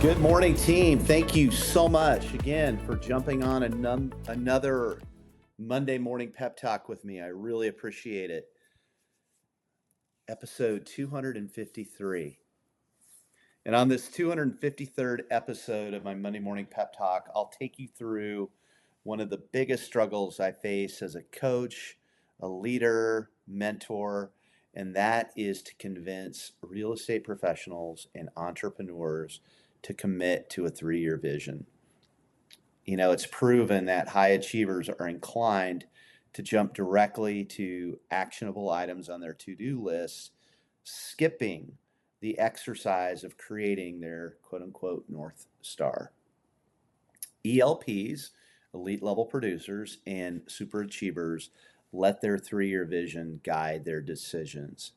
Good morning, team. Thank you so much again for jumping on another Monday Morning Pep Talk with me. I really appreciate it. Episode 253. And on this 253rd episode of my Monday Morning Pep Talk, I'll take you through one of the biggest struggles I face as a coach, a leader, mentor, and that is to convince real estate professionals and entrepreneurs to commit to a 3-year vision. You know, it's proven that high achievers are inclined to jump directly to actionable items on their to-do lists, skipping the exercise of creating their quote-unquote North Star. ELPs, elite level producers, and super achievers let their 3-year vision guide their decisions.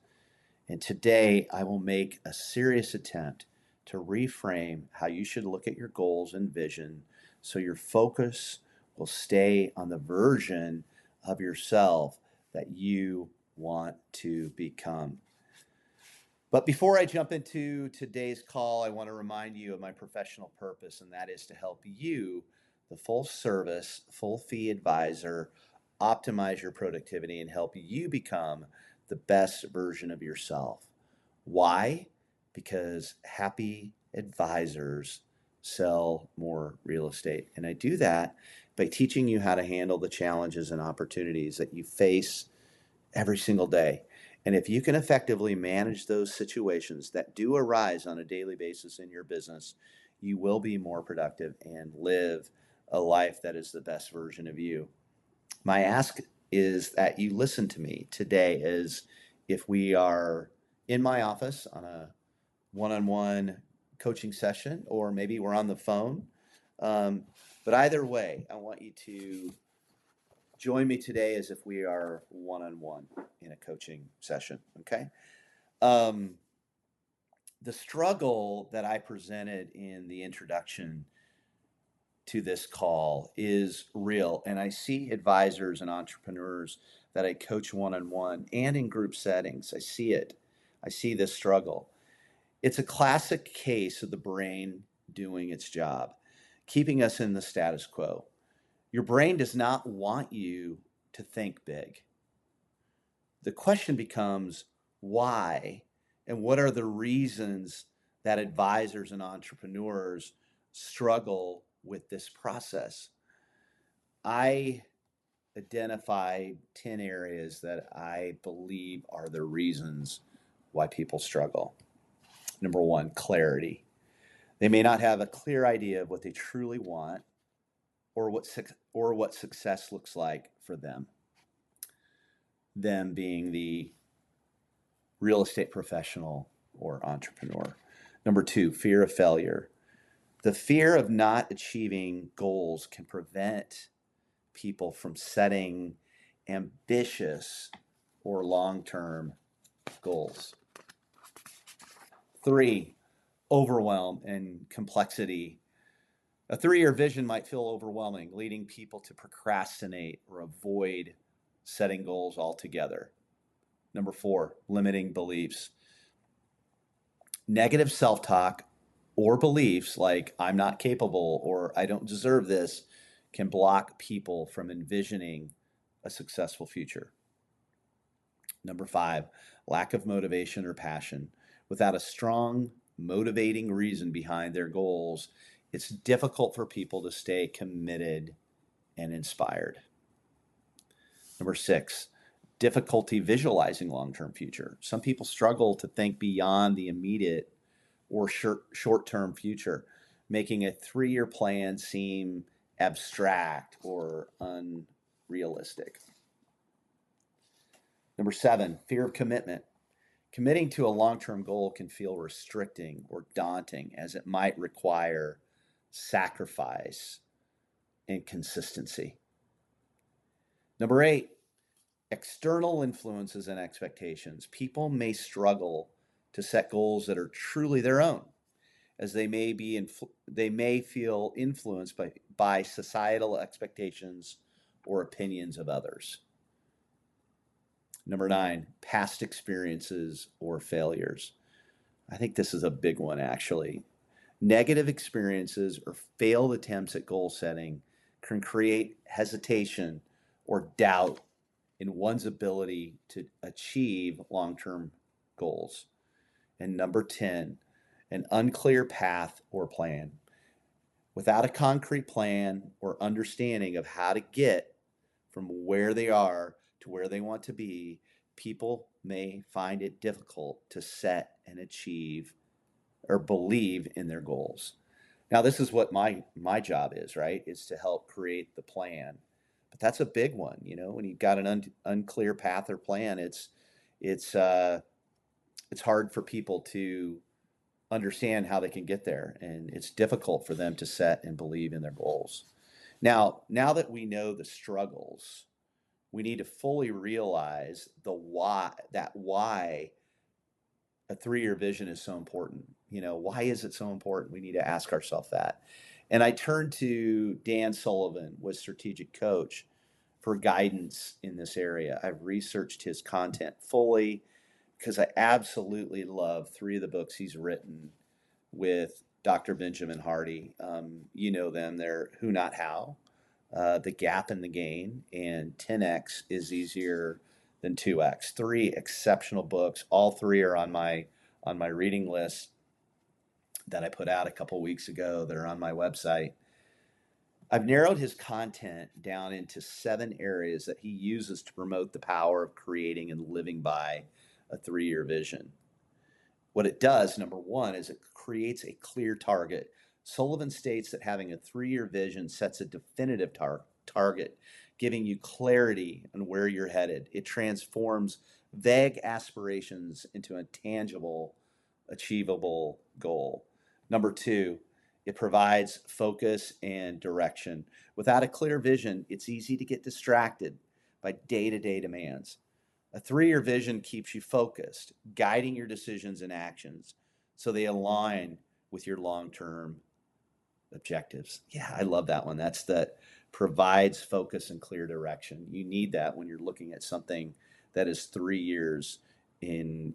And today I will make a serious attempt to reframe how you should look at your goals and vision so your focus will stay on the version of yourself that you want to become. But before I jump into today's call, I want to remind you of my professional purpose, and that is to help you, the full service, full fee advisor, optimize your productivity and help you become the best version of yourself. Why? Because happy advisors sell more real estate. And I do that by teaching you how to handle the challenges and opportunities that you face every single day. And if you can effectively manage those situations that do arise on a daily basis in your business, you will be more productive and live a life that is the best version of you. My ask is that you listen to me today as if we are in my office on a one-on-one coaching session, or maybe we're on the phone. But either way, I want you to join me today as if we are one-on-one in a coaching session, okay? The struggle that I presented in the introduction to this call is real, and I see advisors and entrepreneurs that I coach one-on-one and in group settings. I see it. I see this struggle. It's a classic case of the brain doing its job, keeping us in the status quo. Your brain does not want you to think big. The question becomes why, and what are the reasons that advisors and entrepreneurs struggle with this process? I identified 10 areas that I believe are the reasons why people struggle. Number one, clarity. They may not have a clear idea of what they truly want or what success looks like for them. Them being the real estate professional or entrepreneur. Number two, fear of failure. The fear of not achieving goals can prevent people from setting ambitious or long-term goals. 3, overwhelm and complexity. A 3-year vision might feel overwhelming, leading people to procrastinate or avoid setting goals altogether. Number 4, limiting beliefs. Negative self-talk or beliefs like I'm not capable or I don't deserve this can block people from envisioning a successful future. Number 5, lack of motivation or passion. Without a strong, motivating reason behind their goals, it's difficult for people to stay committed and inspired. Number 6, difficulty visualizing long-term future. Some people struggle to think beyond the immediate or short-term future, making a 3-year plan seem abstract or unrealistic. Number 7, fear of commitment. Committing to a long-term goal can feel restricting or daunting as it might require sacrifice and consistency. Number 8, external influences and expectations. People may struggle to set goals that are truly their own, as they may feel influenced by societal expectations or opinions of others. Number 9, past experiences or failures. I think this is a big one, actually. Negative experiences or failed attempts at goal setting can create hesitation or doubt in one's ability to achieve long-term goals. And number 10, an unclear path or plan. Without a concrete plan or understanding of how to get from where they are to where they want to be, people may find it difficult to set and achieve or believe in their goals. Now, this is what my job is, right? Is to help create the plan. But that's a big one, when you've got an unclear path or plan, it's hard for people to understand how they can get there, and it's difficult for them to set and believe in their goals. Now that we know the struggles, we need to fully realize why a 3-year vision is so important. Why is it so important? We need to ask ourselves that. And I turned to Dan Sullivan with Strategic Coach for guidance in this area. I've researched his content fully because I absolutely love 3 of the books he's written with Dr. Benjamin Hardy. You know them. They're Who Not How, The Gap and the Gain, and 10X is Easier Than 2X. 3 exceptional books. All 3 are on my reading list that I put out a couple weeks ago. They're on my website. I've narrowed his content down into 7 areas that he uses to promote the power of creating and living by a 3-year vision. What it does, number 1, is it creates a clear target. Sullivan states that having a 3-year vision sets a definitive target, giving you clarity on where you're headed. It transforms vague aspirations into a tangible, achievable goal. Number 2, it provides focus and direction. Without a clear vision, it's easy to get distracted by day-to-day demands. A 3-year vision keeps you focused, guiding your decisions and actions so they align with your long-term objectives. Yeah, I love that one. That provides focus and clear direction. You need that when you're looking at something that is 3 years 3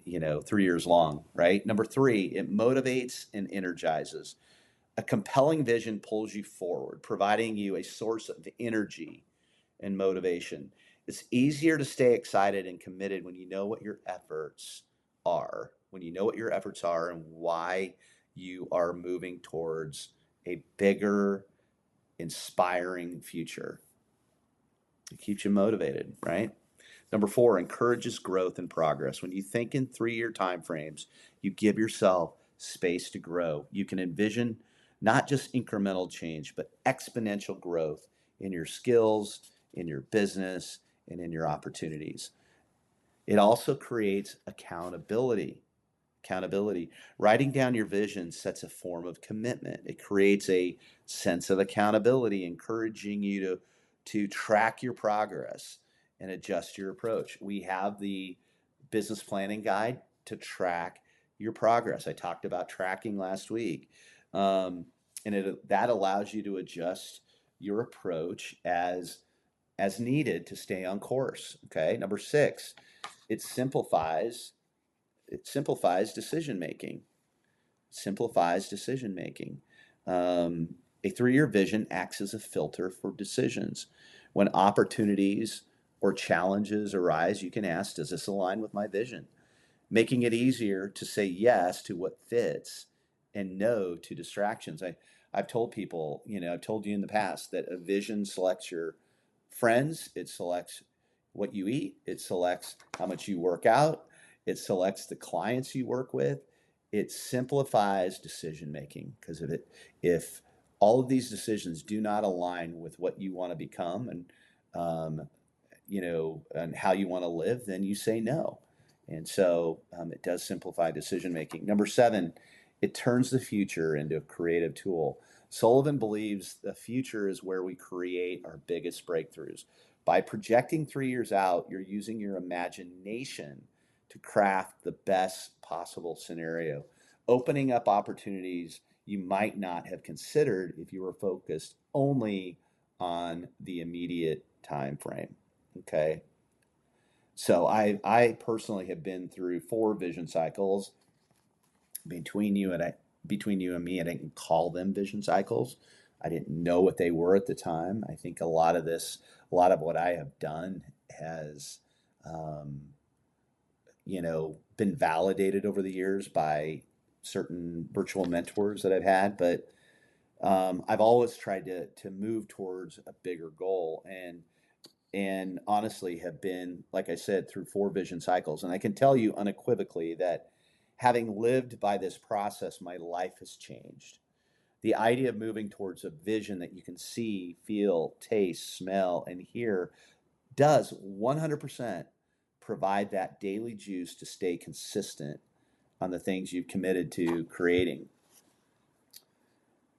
years long, right? Number 3, it motivates and energizes. A compelling vision pulls you forward, providing you a source of energy and motivation. It's easier to stay excited and committed when you know what your efforts are, and why you are moving towards a bigger, inspiring future. It keeps you motivated, right? Number 4, encourages growth and progress. When you think in 3-year time frames, you give yourself space to grow. You can envision not just incremental change, but exponential growth in your skills, in your business, and in your opportunities. It also creates accountability. Writing down your vision sets a form of commitment. It creates a sense of accountability, encouraging you to track your progress and adjust your approach. We have the business planning guide to track your progress. I talked about tracking last week. That allows you to adjust your approach as needed to stay on course. Okay. Number 6, it simplifies decision making. A 3-year vision acts as a filter for decisions. When opportunities or challenges arise, you can ask, does this align with my vision? Making it easier to say yes to what fits and no to distractions. I've told people, I've told you in the past that a vision selects your friends, it selects what you eat, it selects how much you work out, it selects the clients you work with. It simplifies decision making, because if all of these decisions do not align with what you want to become and and how you want to live, then you say no. And so it does simplify decision making. Number 7, it turns the future into a creative tool. Sullivan believes the future is where we create our biggest breakthroughs. By projecting 3 years out, you're using your imagination to craft the best possible scenario, opening up opportunities you might not have considered if you were focused only on the immediate time frame. Okay. So I personally have been through 4 vision cycles. Between you and between you and me, I didn't call them vision cycles. I didn't know what they were at the time. I think a lot of what I have done has, um, been validated over the years by certain virtual mentors that I've had. But I've always tried to move towards a bigger goal, and honestly have been, like I said, through 4 vision cycles. And I can tell you unequivocally that having lived by this process, my life has changed. The idea of moving towards a vision that you can see, feel, taste, smell, and hear does 100% provide that daily juice to stay consistent on the things you've committed to creating.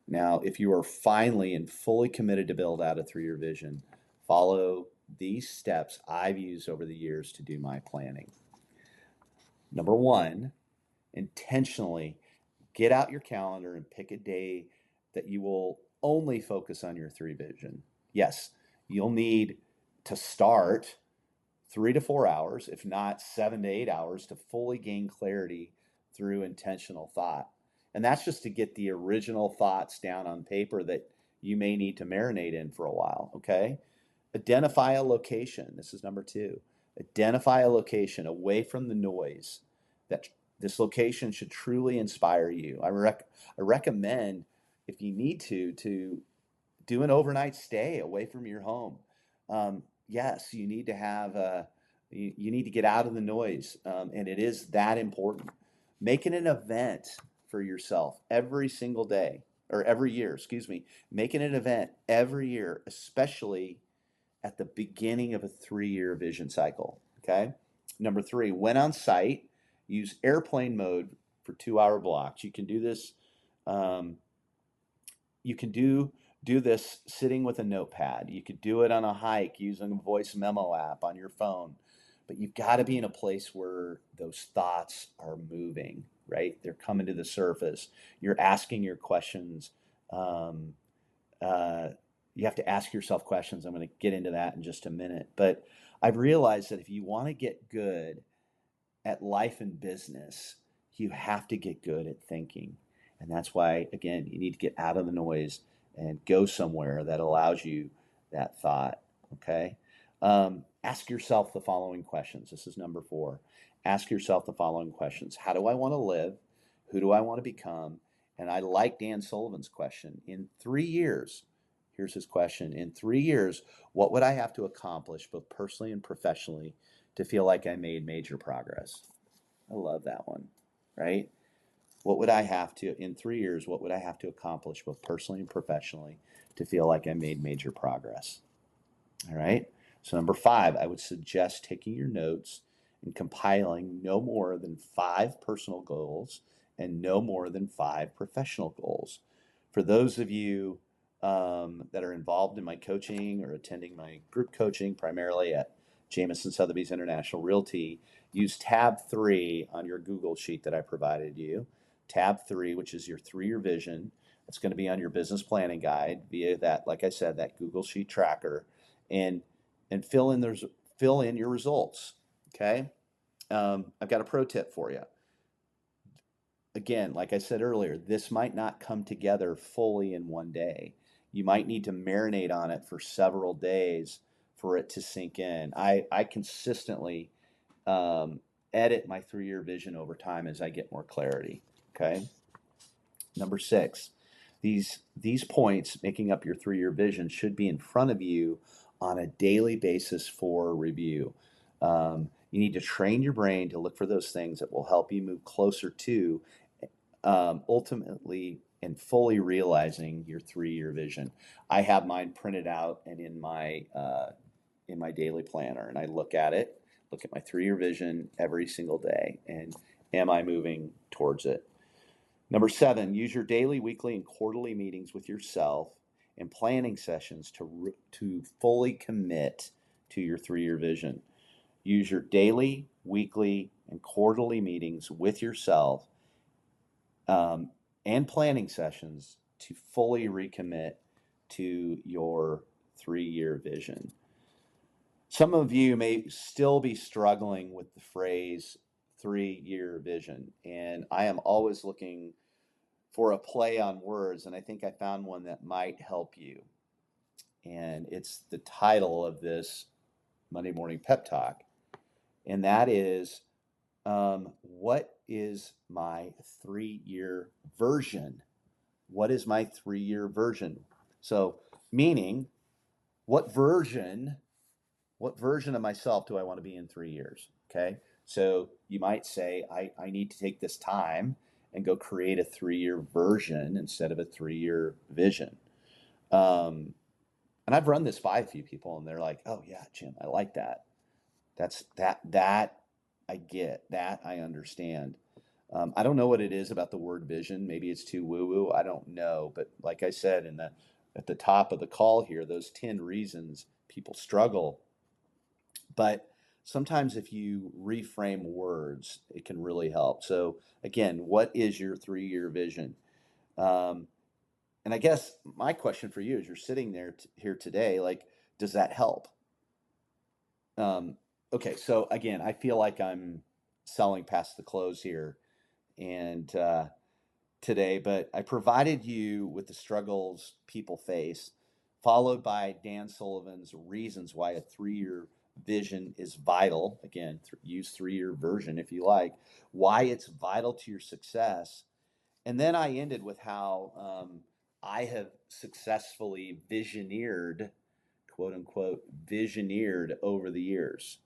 Now, if you are finally and fully committed to build out a 3-year vision, follow these steps I've used over the years to do my planning. Number 1, intentionally get out your calendar and pick a day that you will only focus on your 3 vision. Yes, you'll need to start 3 to 4 hours, if not 7 to 8 hours, to fully gain clarity through intentional thought. And that's just to get the original thoughts down on paper that you may need to marinate in for a while, okay? Identify a location. This is number 2. Identify a location away from the noise. That this location should truly inspire you. I recommend, if you need to do an overnight stay away from your home. Yes, you need to have you need to get out of the noise, and it is that important. Make it an event for yourself every single day, or every year, excuse me. Make it an event every year, especially at the beginning of a 3-year vision cycle. Okay. Number 3, when on site, use airplane mode for 2-hour blocks. You can do this. You can do this sitting with a notepad. You could do it on a hike using a voice memo app on your phone. But you've got to be in a place where those thoughts are moving, right? They're coming to the surface. You're asking your questions. Um, uh, you have to ask yourself questions. I'm going to get into that in just a minute. But I've realized that if you want to get good at life and business, you have to get good at thinking. And that's why, again, you need to get out of the noise and go somewhere that allows you that thought. Okay. Ask yourself the following questions. This is number 4. Ask yourself the following questions. How do I want to live? Who do I want to become? And I like Dan Sullivan's question. In 3 years, here's his question. In 3 years, what would I have to accomplish, both personally and professionally, to feel like I made major progress? I love that one, right? What would I have to, in 3 years, what would I have to accomplish, both personally and professionally, to feel like I made major progress? All right. So, number 5, I would suggest taking your notes and compiling no more than 5 personal goals and no more than 5 professional goals. For those of you that are involved in my coaching or attending my group coaching, primarily at Sotheby's International Realty, use tab 3 on your Google sheet that I provided you. Tab 3, which is your 3-year vision. It's going to be on your business planning guide via that, like I said, that Google Sheet tracker, and fill in your results. Okay. I've got a pro tip for you. Again, like I said earlier, this might not come together fully in one day. You might need to marinate on it for several days for it to sink in. I consistently edit my 3-year vision over time as I get more clarity. Okay. Number 6, these points making up your 3-year vision should be in front of you on a daily basis for review. You need to train your brain to look for those things that will help you move closer to ultimately and fully realizing your 3-year vision. I have mine printed out and in my daily planner, and I look at my 3-year vision every single day, and am I moving towards it? Number 7, use your daily, weekly, and quarterly meetings with yourself and planning sessions to fully commit to your 3-year vision. Use your daily, weekly, and quarterly meetings with yourself and planning sessions to fully recommit to your 3-year vision. Some of you may still be struggling with the phrase 3-year vision, and I am always looking for a play on words, and I think I found one that might help you. And it's the title of this Monday Morning Pep Talk, and that is, what is my 3-year version? What is my 3-year version? So, meaning, what version of myself do I want to be in 3 years? Okay. So you might say, I need to take this time and go create a 3-year version instead of a 3-year vision. And I've run this by a few people and they're like, oh yeah, Jim, I like that. That I get, that I understand. I don't know what it is about the word vision. Maybe it's too woo-woo. I don't know. But like I said at the top of the call here, those 10 reasons people struggle. But sometimes if you reframe words, it can really help. So again, what is your 3-year vision? Um, and I guess my question for you is, you're sitting there here today, like, does that help? Okay, so again, I feel like I'm selling past the close here, and today, but I provided you with the struggles people face, followed by Dan Sullivan's reasons why a 3-year vision is vital. Again, use 3-year version if you like, why it's vital to your success. And then I ended with how I have successfully visioneered, quote unquote, visioneered over the years.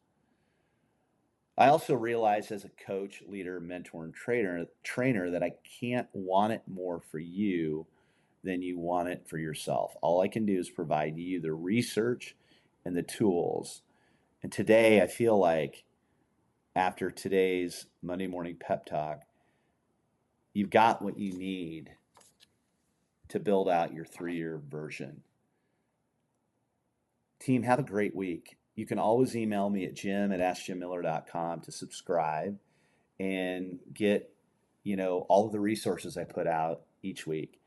I also realized as a coach, leader, mentor, and trainer that I can't want it more for you than you want it for yourself. All I can do is provide you the research and the tools. And today, I feel like after today's Monday Morning Pep Talk, you've got what you need to build out your 3-year version. Team, have a great week. You can always email me at jim@askjimmiller.com to subscribe and get, all of the resources I put out each week.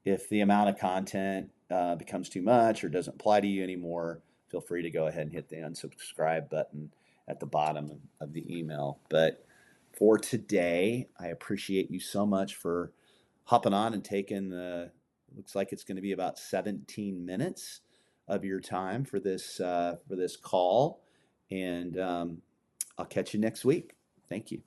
If the amount of content becomes too much or doesn't apply to you anymore, feel free to go ahead and hit the unsubscribe button at the bottom of the email. But for today, I appreciate you so much for hopping on and taking looks like it's going to be about 17 minutes of your time for this call. And I'll catch you next week. Thank you.